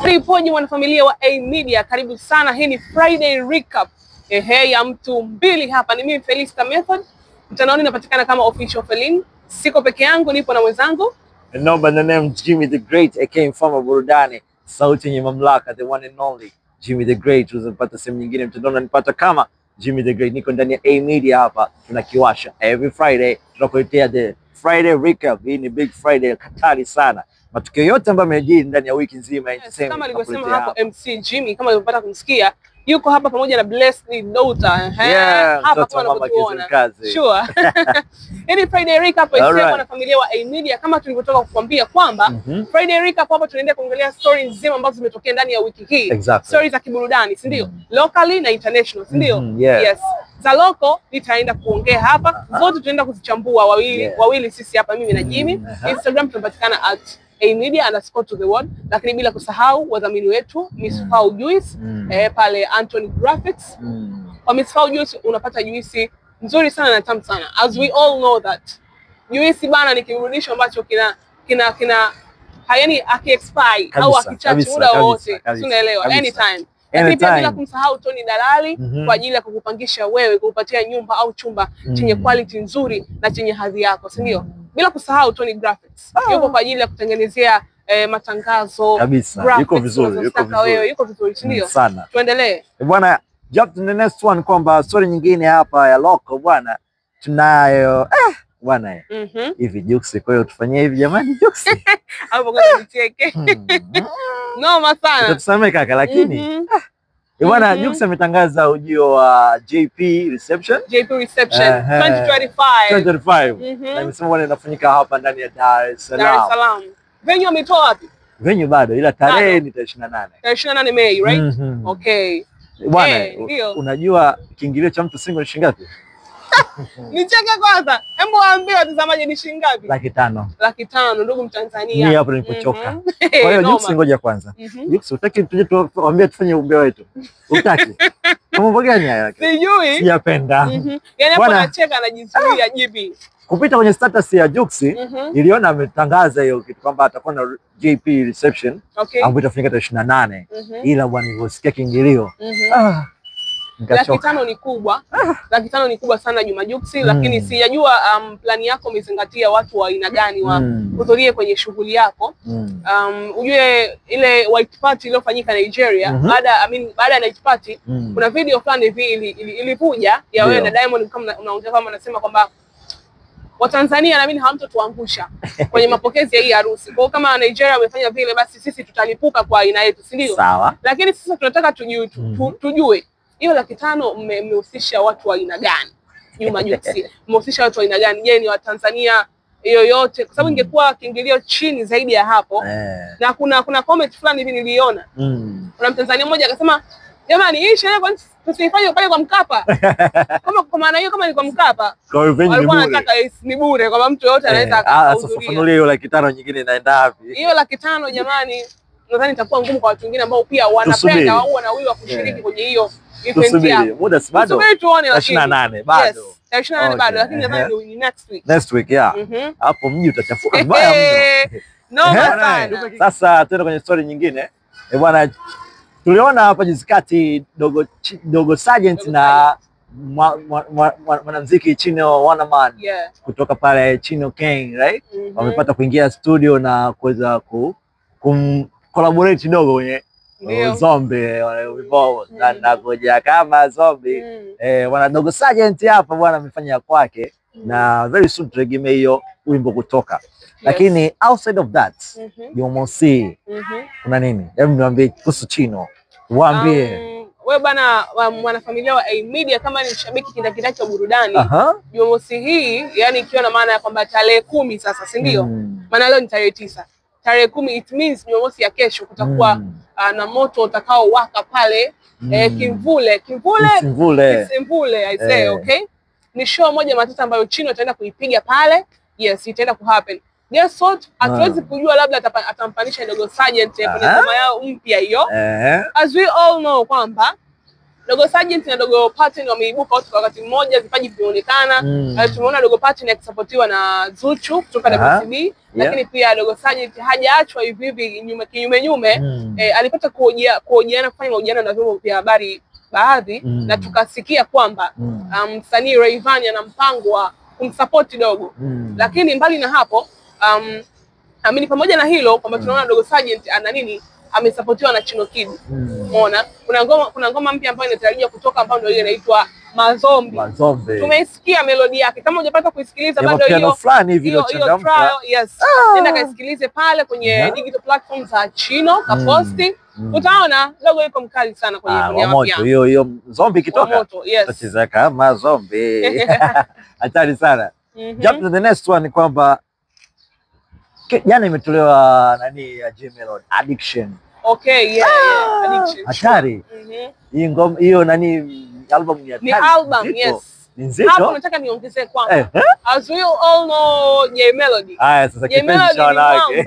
Ipoje wanafamilia wa A Media, karibu sana. Hii ni Friday recap ya mtu mbili hapa. Ni mimi Felista Method. Mtandaoni napatikana kama Official Felin. Siko peke yangu, nipo na mwenzangu. No, but the name Jimmy the Great, aka Mfalme Burudani, sauti yenye mamlaka, the one and only Jimmy the Great. Unapata sehemu nyingine mtandaoni unanipata kama Jimmy the Great. Niko ndani ya A Media hapa, tunakiwasha every Friday, tunakuletea the Friday recap. Hii ni Big Friday katari sana. Matukio yote ambayo yamejiri ndani ya wiki nzima. Kama nilivyosema hapo, MC Jimmy kama ulivyopata kumsikia yuko hapa pamoja na Blessed Daughter. Hapa kwa mama kazi. Sure. Hii Friday recap isema na familia wa A Media, kama tulivyotoka kukwambia kwamba Friday recap hapa tunaendelea kuongelea stories nzima ambazo zimetokea ndani ya wiki hii. Stories za kiburudani, si ndio? Locally na international, si ndio? Yes. Za local nitaenda kuongea hapa. Zote tunaenda kuzichambua wawili sisi hapa, mimi na Jimmy. Instagram tunapatikana @amedia_to_the_world, lakini bila kusahau wadhamini wetu Miss Fau Juice pale Anthony Graphics. Kwa Miss Fau Juice unapata juisi nzuri sana na tamu sana. As we all know that juisi bana ni kiburudisho ambacho kina yani aki-expire au akichachi muda wote, tunaelewa, anytime. Lakini pia bila kumsahau Tony Dalali kwa ajili ya kukupangisha wewe, kukupatia nyumba au chumba chenye quality nzuri na chenye hadhi yako, si ndio? Bila kusahau Tony Graphics yuko kwa ajili ya kutengenezea matangazo kabisa. Yuko vizuri, yuko vizuri, si ndio? Tuendelee bwana, jump to the next one, kwamba story nyingine hapa ya local bwana tunayo bwana hivi Juksi. Kwa hiyo tufanyie hivi jamani, Juksi hapo ngoja nicheke. Noma sana, tusamee kaka, lakini bwana Juksi ametangaza ujio wa JP Reception 2025 na nimesema bwana inafanyika hapa ndani ya Dar es Salaam. Venue ametoa wapi? Venue bado, ila tarehe ni 28. 28 Mei, right? Okay. Bwana, unajua kiingilio cha mtu single ni shilingi ngapi? Nicheke kwanza. Hebu waambie watazamaji ni shilingi ngapi? 500,000. 500,000 ndugu Mtanzania. Mimi hapo nilipochoka. Kwa hiyo Juksi, ngoja kwanza. Juksi, utaki tuje tuambie tufanye umbe wetu? Utaki? Mambo gani haya? Sijui. Sijapenda. Yaani hapo anacheka anajizuia jibi. Kupita kwenye status ya Juksi niliona ametangaza hiyo kitu kwamba atakuwa na JP Reception ambayo itafanyika tarehe 28. Ila bwana nilivyosikia kiingilio 500,000 ni kubwa. 500,000 ni kubwa sana Juma Juksi, lakini sijajua plani yako umezingatia watu wa aina gani wa kuhudhuria kwenye shughuli yako. Ujue ile white party iliyofanyika Nigeria, baada ya night party kuna video fulani hivi ilivuja ya wewe na Diamond, kama unaongea kama unasema kwamba Watanzania na mimi hamtotuangusha kwenye mapokezi ya hii harusi. Kwa kama Nigeria wamefanya vile, basi sisi tutalipuka kwa aina yetu, si ndio? Sawa. Lakini sasa tunataka tujue hiyo 500,000 mmehusisha watu wa aina gani? Juma Juksi, mmehusisha watu wa aina gani? Je, ni Watanzania yoyote? Kwa sababu ingekuwa kiingilio chini zaidi ya hapo. Na kuna comment fulani hivi niliona. Kuna Mtanzania mmoja akasema, jamani hii sherehe kwa tusifanye pale kwa Mkapa. Kama kwa maana hiyo, kama ni kwa Mkapa, kwa hiyo venue ni bure kwamba mtu yote anaweza kuhudhuria. Fafanulia hiyo 500,000 nyingine inaenda wapi? Hiyo 500,000 jamani, nadhani itakuwa ngumu kwa watu wengine ambao pia wanapenda au wanawiwa kushiriki kwenye hiyo event yao. Muda si bado. Tusubiri tuone, 28 bado. 28 bado, lakini nadhani ni next week. Next week, yeah. Hapo mji utachafuka vibaya mno. Noma sana. Sasa tena kwenye story nyingine. Bwana, tuliona hapa juzi kati Dogo Sergeant na mwanamuziki Chino Wanaman kutoka pale Chino King, right? Wamepata kuingia studio na kuweza collaborate kidogo kwenye Zombie wimbo na ngoja kama Zombie. Wana Dogo Sergeant hapa bwana amefanya kwake na very soon tutegemea hiyo wimbo kutoka. Lakini outside of that, Jumamosi kuna nini? Hebu niambie kuhusu Chino. Waambie. Wewe bana, mwanafamilia wa A Media, kama ni mshabiki kindakindaki wa burudani, Jumamosi hii, yani ikiwa na maana ya kwamba tarehe 10 sasa, si ndio? Maana leo ni tarehe 9. Tarehe 10 it means Jumamosi ya kesho kutakuwa na moto utakao waka pale Kimvule I say, okay? Ni show moja matata ambayo Chino ataenda kuipiga pale. Yes, itaenda ku happen. Guess what? Hatuwezi kujua, labda atampanisha Dogo Sergeant kwenye ngoma yao mpya hiyo. As we all know kwamba Dogo Sergeant na Dogo Pattern wameibuka wote kwa wakati mmoja, vipaji vimeonekana. Tumeona Dogo Pattern akisapotiwa na Zuchu kutoka WCB, lakini pia Dogo Sergeant hajaachwa hivi hivi kinyume. Alipata kuhojiana, kufanya mahojiano na vyombo vya habari baadhi, na tukasikia kwamba msanii Rayvanny ana mpango wa kumsupport Dogo. Lakini mbali na hapo amini pamoja na hilo kwamba tunaona Dogo Sergeant ana nini, amesapotiwa na Chino Kid. Umeona kuna ngoma mpya ambayo inatarajiwa kutoka ambayo ndio ile inaitwa Mazombi. Tumesikia melodi yake, kama hujapata kuisikiliza bado hiyo trial, yes, nenda kaisikilize pale kwenye digital platforms za Chino kaposti. Utaona Dogo yuko mkali sana kwenye moto. Hiyo zombie kitoka tutacheza kama zombie. Hatari sana. Jump to the next one, ni kwamba jana imetolewa nani ya J Melody, Addiction. Okay, Addiction. Hatari. Hii ngoma hiyo nani album ni hatari. Ni album, yes. Nzito. Hapo nataka niongezee kwamba as we all know J Melody. Sasa kipenzi cha wanawake.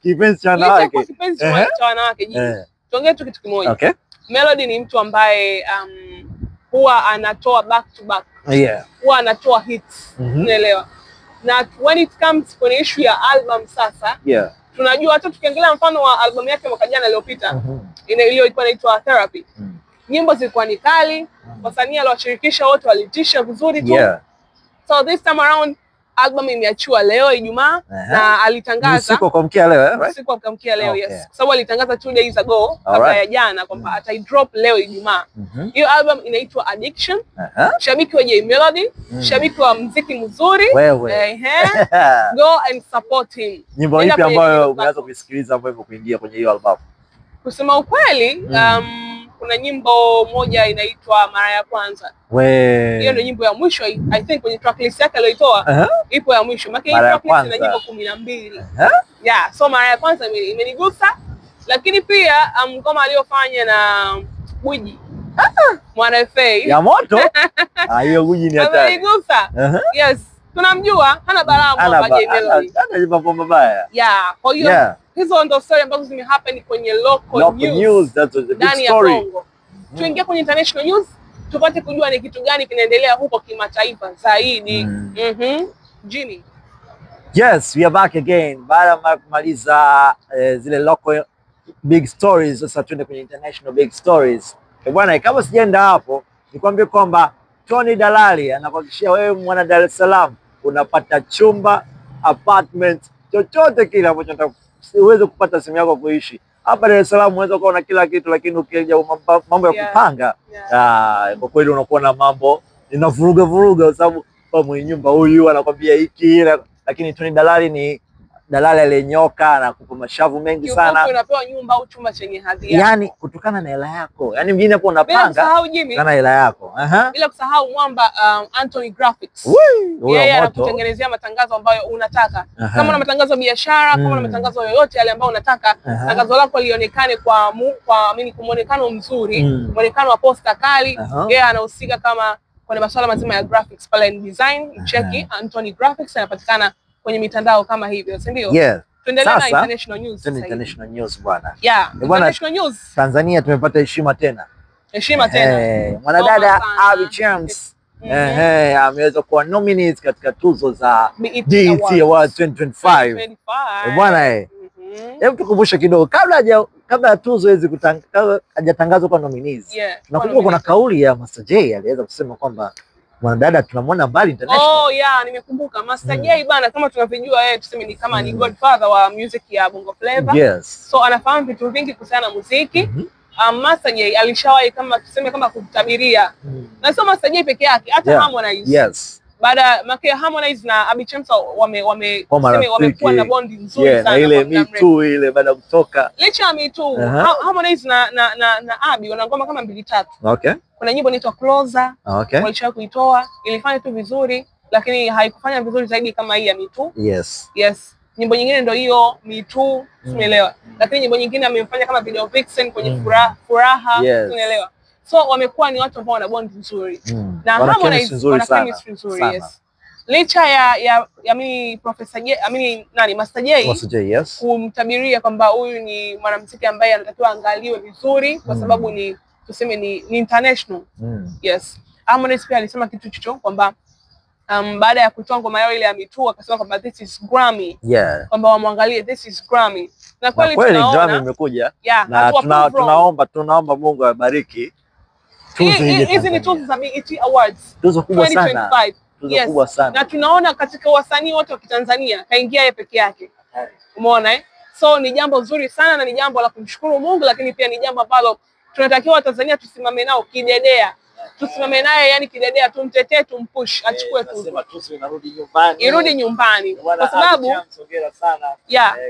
Kipenzi cha wanawake. Kipenzi cha wanawake. Tuongee tu kitu kimoja. Okay. Melody ni mtu ambaye huwa anatoa back to back. Huwa anatoa hits. Unaelewa? Na when it comes kwenye issue ya album sasa, tunajua hata tukiangalia mfano wa album yake mwaka jana iliyopita, ilikuwa inaitwa Therapy. Nyimbo zilikuwa ni kali, wasanii aliowashirikisha wote walitisha vizuri tu. So this time around album imeachiwa leo Ijumaa, na alitangaza usiku kuamkia leo, right? Usiku kuamkia leo, yes. Kwa sababu alitangaza 2 days ago kabla ya jana kwamba ataidrop leo Ijumaa. Hiyo album inaitwa Addiction. Shabiki wa J Melody, shabiki wa muziki mzuri, go and support him. Nyimbo ipi ambayo umeanza kusikiliza ambayo kuingia kwenye hiyo album? Kusema ukweli, kuna nyimbo moja inaitwa Mara ya Kwanza. Hiyo ndio nyimbo ya mwisho, I think kwenye tracklist yake aliyoitoa ipo ya mwisho. Maana hiyo tracklist ina nyimbo 12. So Mara ya Kwanza imenigusa, lakini pia ngoma aliyofanya na Gwiji Mwana FA ya moto. Hiyo Gwiji ni hatari. Imenigusa. Yes, tunamjua hana balaa kwa J Melody. Hana mambo mabaya. Kwa hiyo hizo ndo story ambazo zimehappen kwenye local news. That's a good story. Tuingie kwenye international news tupate kujua ni kitu gani kinaendelea huko kimataifa zaidi. Jimmy. Yes, we are back again. Baada ya kumaliza zile local big stories, sasa tuende kwenye international big stories. Bwana, kama sijaenda hapo, nikwambie kwamba Tony Dalali anakuhakikishia wewe mwana Dar es Salaam unapata chumba, apartment, chochote kile ambacho uweze kupata sehemu yako kuishi. Hapa Dar es Salaam unaweza kuwa na kila kitu, lakini ukija mambo ya kupanga, kwa kweli unakuwa na mambo inavuruga kwa sababu kwa mwenye nyumba huyu anakwambia hiki, lakini Tony Dalali ni dalali aliyenyoka na kupa mashavu mengi sana. Unapewa nyumba au chumba chenye hadhi yako. Yani kutokana na hela yako. Yani mjini hapo unapanga kutokana na hela yako. Bila kusahau mwamba Anthony Graphics. Yeye anakutengenezea matangazo ambayo unataka. Kama una matangazo ya biashara, kama una matangazo yoyote yale ambayo unataka, tangazo lako lionekane kwa muonekano mzuri, muonekano wa posta kali, yeye anahusika kama kwenye masuala mazima ya graphics pale in design. Cheki Anthony Graphics, anapatikana kwenye mitandao kama hivyo, si ndio? Tuendelee na international news. International news bwana. International news. Tanzania tumepata heshima tena. Mwanadada Abby Chams ameweza kuwa nominees katika tuzo za BET Awards 2025. Bwana hebu tukumbushe kidogo kabla ya tuzo hizi hajatangazwa kwa nominees. Nakumbuka kuna kauli ya Master J aliweza kusema kwamba mwanadada tunamwona mbali international. Nimekumbuka Master J bana, kama tunavyojua yeye tuseme ni kama ni godfather wa music ya Bongo Flava. So anafahamu vitu vingi kuhusiana na muziki. Master J alishawahi kama kutabiria. Na sio Master J peke yake, hata Harmonize. Baada ya Harmonize na Abby Chams wamekuwa na bondi nzuri sana. Na ile Me Too ile baada kutoka. Licha ya Me Too, Harmonize na Abby wana ngoma kama 2-3. Kuna nyimbo inaitwa Closer. Walishawahi kuitoa, ilifanya tu vizuri, lakini haikufanya vizuri zaidi kama hii ya Me Too. Nyimbo nyingine ndio hiyo Me Too, umeelewa? Lakini nyimbo nyingine amefanya kama video vixen kwenye furaha, umeelewa? So wamekuwa ni watu ambao wana bond nzuri. Na Harmonize wana chemistry nzuri. Licha ya Professor J, Master J, kumtabiria kwamba huyu ni mwanamuziki ambaye anatakiwa angaliwe vizuri kwa sababu ni tuseme ni international. Yes. Harmonize pia alisema kitu hicho kwamba baada ya kutoa ngoma yao ile ya Mitua akasema kwamba this is Grammy. Kwamba wamwangalie this is Grammy. Na kweli tunaona Grammy imekuja. Na tunaomba Mungu awabariki. Hizi ni tuzo za BET Awards. Tuzo kubwa sana. Tuzo kubwa sana. Na tunaona katika wasanii wote wa Kitanzania kaingia yeye peke yake. Umeona So ni jambo zuri sana na ni jambo la kumshukuru Mungu, lakini pia ni jambo ambalo tunatakiwa Tanzania tusimame nao kidedea. Tusimame naye yani kidedea, tumtetee, tumpush, achukue tuzo. Nasema tuzo inarudi nyumbani. Irudi nyumbani. Kwa sababu hongera sana.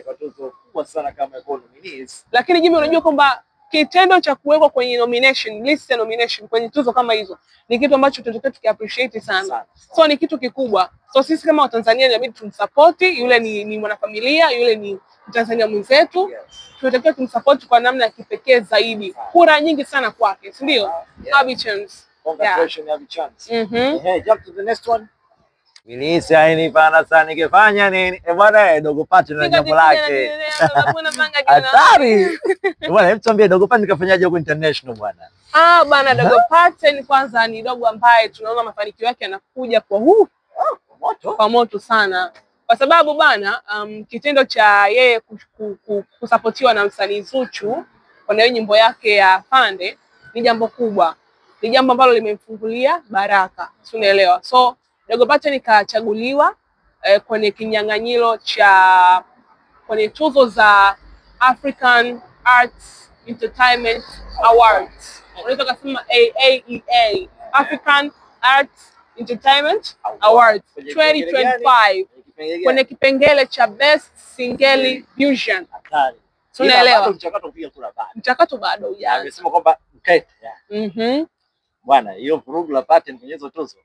Kwa tuzo kubwa sana kama nominees. Lakini Jimmy, unajua kwamba kitendo cha kuwekwa kwenye nomination, list ya nomination kwenye tuzo kama hizo ni kitu ambacho tunatakiwa tukiappreciate sana. So ni kitu kikubwa. So sisi kama Watanzania inabidi tumsupport, yule ni mwanafamilia, yule ni Mtanzania mwenzetu. Tunatakiwa tumsupport kwa namna ya kipekee zaidi. Kura nyingi sana kwake, si ndio? Abby Chance. Congratulations Abby Chance. Jump to the next one. Milisi haini pana sana nikifanya nini? Bwana Dogo Paten na jambo lake. Hatari. Bwana hebu tuambie Dogo Paten kafanyaje huko international bwana? Bwana Dogo Paten kwanza ni dogo ambaye tunaona mafanikio yake yanakuja kwa moto sana. Kwa sababu bana kitendo cha yeye kusapotiwa na msanii Zuchu kwa hiyo nyimbo yake ya Afande ni jambo kubwa. Ni jambo ambalo limemfungulia baraka. Unaelewa? So Dogo Paten kachaguliwa kwenye kinyang'anyiro cha kwenye tuzo za African Arts Entertainment Awards. Unaweza kusema AAEA, African Arts Entertainment Awards 2025 kwenye kipengele cha Best Single Fusion. Unaelewa? Mchakato pia kuna bado. Mchakato bado hujaanza. Amesema kwamba bwana hiyo vurugu la Paten kwenye hizo tuzo.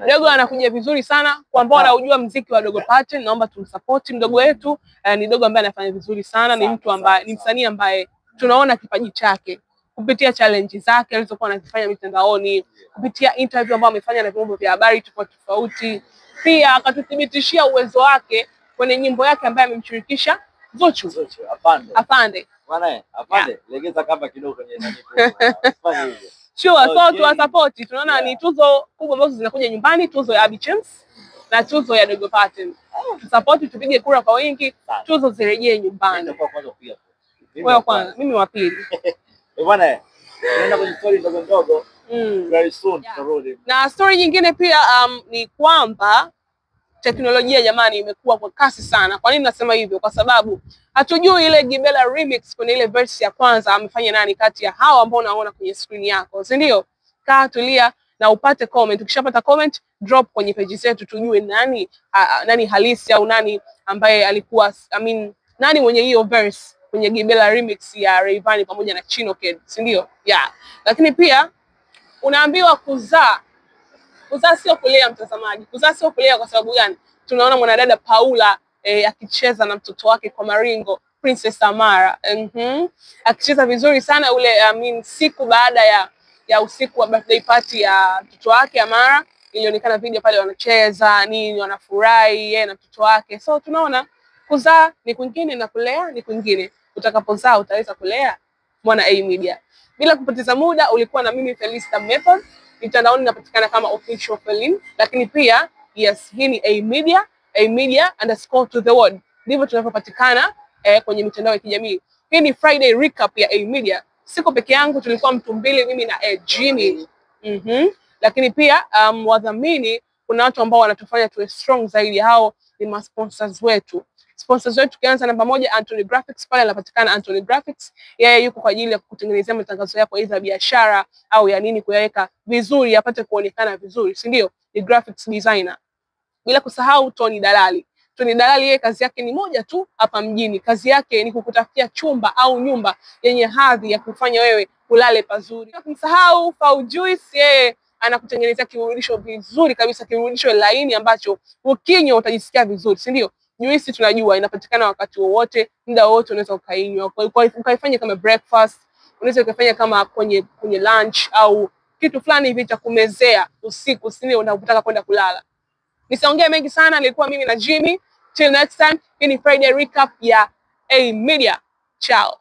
Dogo anakuja vizuri sana. Kwa ambao wanaujua muziki wa Dogo Paten, naomba tumsupport mdogo wetu. Ni dogo ambaye anafanya vizuri sana, ni mtu ambaye ni msanii ambaye tunaona kipaji chake kupitia challenge zake alizokuwa anazifanya mitandaoni, kupitia interview ambayo amefanya na vyombo vya habari tofauti. Pia akatuthibitishia uwezo wake kwenye nyimbo yake ambaye amemshirikisha Zuchu. Afande. Bwana Afande, legeza kamba kidogo kwenye nani. Fanya hivyo. Sure, so tuwasupport. Tunaona ni tuzo kubwa ambazo zinakuja nyumbani, tuzo ya Abby Chance na tuzo ya Dogo Paten. Support, tupige kura kwa wingi, tuzo zirejee nyumbani. Wewe kwanza, mimi wa pili. Bwana, tunaenda kwenye story ndogo ndogo. Very soon tutarudi. Na story nyingine pia ni kwamba teknolojia jamani imekuwa kwa kasi sana. Kwa nini nasema hivyo? Kwa sababu hatujui ile Gibela remix kwenye ile verse ya kwanza amefanya nani kati ya hao ambao unaona kwenye screen yako, si ndio? Kaa tulia na upate comment. Ukishapata comment drop kwenye page zetu tujue nani halisi au nani ambaye alikuwa nani mwenye hiyo verse kwenye Gibela remix ya Rayvanny pamoja na Chino Kid, si ndio? Lakini pia unaambiwa kuzaa sio kulea, mtazamaji. Kuzaa sio kulea kwa sababu gani? Tunaona mwanadada Paula akicheza na mtoto wake kwa maringo, Princess Amara. Akicheza vizuri sana ule siku baada ya usiku wa birthday party ya mtoto wake Amara. Ilionekana video pale wanacheza nini, wanafurahi yeye na mtoto wake. So tunaona kuzaa ni kwingine na kulea ni kwingine. Utakapozaa utaweza kulea. Mwana A Media. Bila kupoteza muda, ulikuwa na mimi Felista Method. Mitandaoni napatikana kama official Felin, lakini pia hii ni A Media _to_the_world. Ndivyo tunavyopatikana kwenye mitandao ya kijamii. Hii ni Friday recap ya A Media. Siko peke yangu, tulikuwa mtu mbili, mimi na Jimmy. Lakini pia wadhamini, kuna watu ambao wanatufanya tuwe strong zaidi. Hao ni sponsors wetu. Sponsors wetu tukianza namba moja, Anthony Graphics. Pale anapatikana Anthony Graphics. Yeye yuko kwa ajili ya kukutengenezea matangazo yako ya biashara au ya nini, kuyaweka vizuri yapate kuonekana vizuri, si ndio? Ni graphics designer. Bila kusahau Tony Dalali. Tony Dalali yeye kazi yake ni moja tu hapa mjini. Kazi yake ni kukutafutia chumba au nyumba yenye hadhi ya kufanya wewe ulale pazuri. Bila kumsahau Fau Juice, yeye anakutengenezea kiburudisho vizuri kabisa, kiburudisho laini ambacho ukinywa utajisikia vizuri, si ndio? Juisi tunajua inapatikana wakati wowote, muda wote unaweza ukainywa. Ukaifanya kama breakfast, unaweza ukafanya kama kwenye lunch au kitu fulani hivi cha kumezea usiku, si ndio unapotaka kwenda kulala. Nisiongea mengi sana, nilikuwa mimi na Jimmy. Till next time, hii ni Friday recap ya A Media. Ciao.